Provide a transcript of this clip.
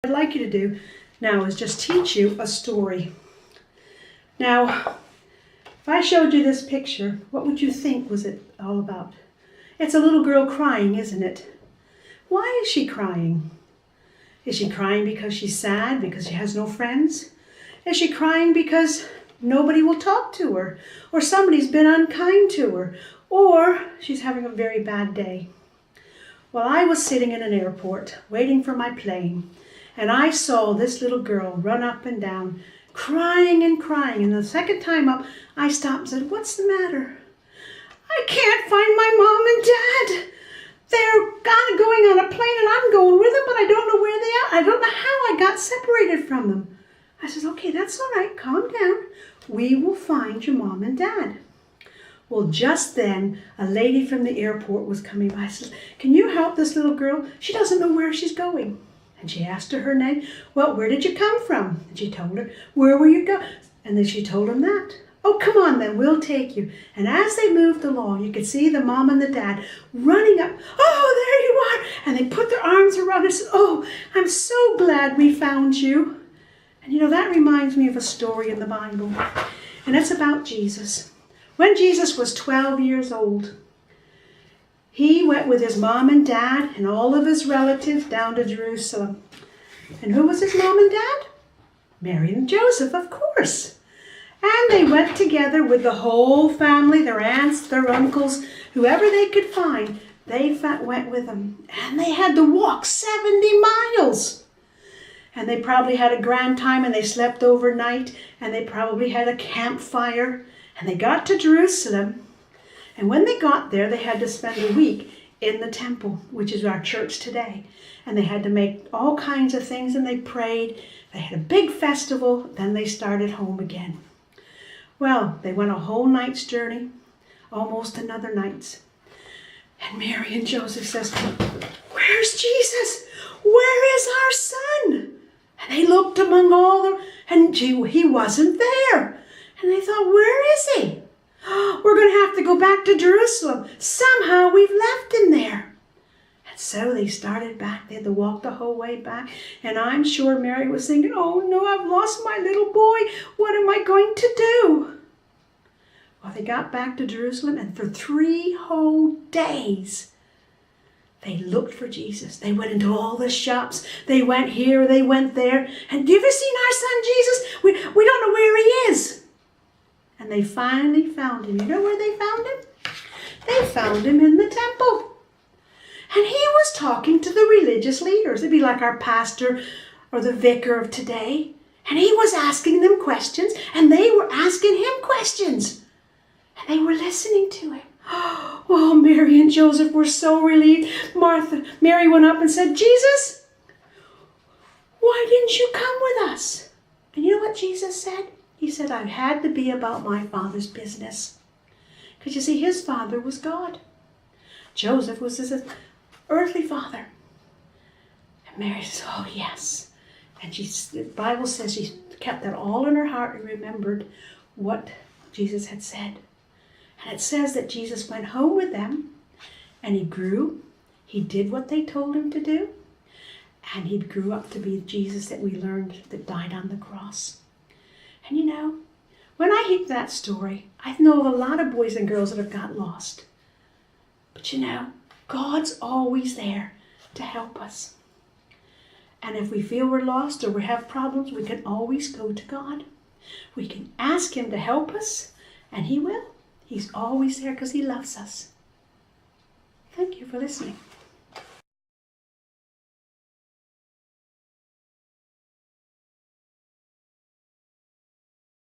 I'd like you to do now is just teach you a story. Now, if I showed you this picture, what would you think was it all about? It's a little girl crying, isn't it? Why is she crying? Is she crying because she's sad, because she has no friends? Is she crying because nobody will talk to her, or somebody's been unkind to her, or she's having a very bad day? Well, I was sitting in an airport waiting for my plane, and I saw this little girl run up and down, crying and crying. And the second time up, I stopped and said, "What's the matter?" "I can't find my mom and dad. They're going on a plane and I'm going with them, but I don't know where they are. I don't know how I got separated from them." I said, "Okay, that's all right. Calm down. We will find your mom and dad." Well, just then, a lady from the airport was coming by. I said, "Can you help this little girl? She doesn't know where she's going." And she asked her name. "Well, where did you come from?" And she told her, "Where will you go?" And then she told him that. "Oh, come on then, we'll take you." And as they moved along, you could see the mom and the dad running up. "Oh, there you are." And they put their arms around her and said, "Oh, I'm so glad we found you." And you know, that reminds me of a story in the Bible. And it's about Jesus. When Jesus was 12 years old, he went with his mom and dad and all of his relatives down to Jerusalem. And who was his mom and dad? Mary and Joseph, of course. And they went together with the whole family, their aunts, their uncles, whoever they could find, they went with them. And they had to walk 70 miles. And they probably had a grand time, and they slept overnight, and they probably had a campfire. And they got to Jerusalem. And when they got there, they had to spend a week in the temple, which is our church today. And they had to make all kinds of things, and they prayed. They had a big festival. Then they started home again. Well, they went a whole night's journey, almost another night's. And Mary and Joseph says, "Where's Jesus? Where is our son?" And they looked among all them, and he wasn't there. And they thought, "Where is he? We're going to have to go back to Jerusalem. Somehow we've left him there." And so they started back. They had to walk the whole way back. And I'm sure Mary was thinking, "Oh no, I've lost my little boy. What am I going to do?" Well, they got back to Jerusalem, and for 3 whole days, they looked for Jesus. They went into all the shops. They went here, they went there. And have you seen our son Jesus? We don't know where he is. And they finally found him. You know where they found him? They found him in the temple. And he was talking to the religious leaders. It'd be like our pastor or the vicar of today. And he was asking them questions, and they were asking him questions. And they were listening to him. Oh, Mary and Joseph were so relieved. Mary went up and said, "Jesus, why didn't you come with us?" And you know what Jesus said? He said, "I had to be about my Father's business." Because you see, his father was God. Joseph was his earthly father. And Mary says, "Oh, yes." And the Bible says she kept that all in her heart and remembered what Jesus had said. And it says that Jesus went home with them, and he grew. He did what they told him to do. And he grew up to be Jesus that we learned that died on the cross. And you know, when I hear that story, I know of a lot of boys and girls that have got lost. But you know, God's always there to help us. And if we feel we're lost or we have problems, we can always go to God. We can ask him to help us, and he will. He's always there because he loves us. Thank you for listening.